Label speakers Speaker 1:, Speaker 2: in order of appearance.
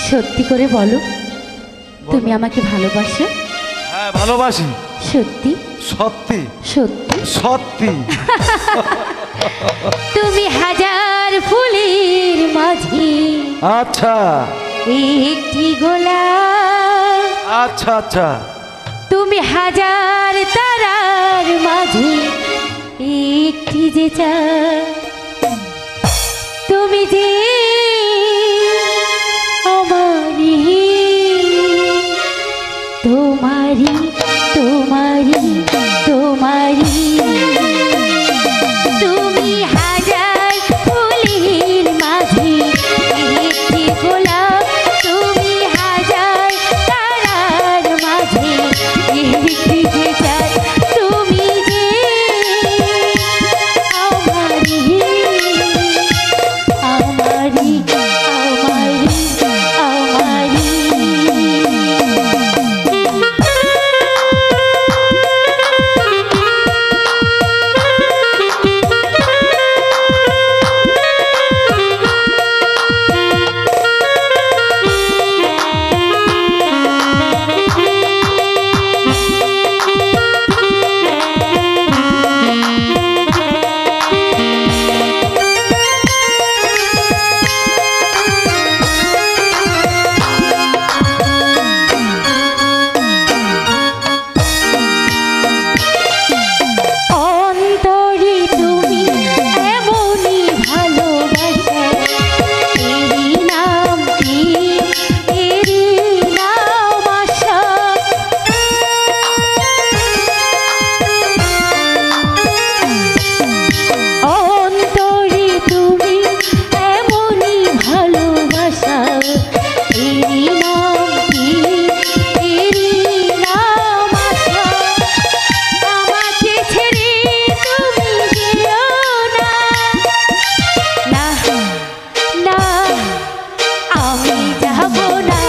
Speaker 1: সত্যি করে বলো, তুমি আমাকে ভালোবাসো?
Speaker 2: হ্যাঁ ভালোবাসি।
Speaker 1: সত্যি
Speaker 2: সত্যি
Speaker 1: সত্যি
Speaker 2: সত্যি।
Speaker 1: তুমি হাজার ফুলের মাঝে
Speaker 2: আচ্ছা
Speaker 1: একটি গোলাপ,
Speaker 2: আচ্ছা আচ্ছা।
Speaker 1: তুমি হাজার তারার মাঝে একটি যে চাঁদ, তুমি যে আমারি, তোমারি তোমারি তোমারি। তুমি হাজার ফুলের মাঝে একটি গোলাপ, তুমি হাজার তারার মাঝে একটি যে চাঁদ, তুমি যে আমারি আমারি আমারি আমারি। অন্তরে তুমি এমনই ভালোবাসা, এরই নাম কি, এরই নাম আশা। অন্তরে তুমি এমনই ভালোবাসা, এরই নাম কি, এরই নাম আশা। আমাকে ছেড়ে তুমি যেও না, না না, আমি যাব না।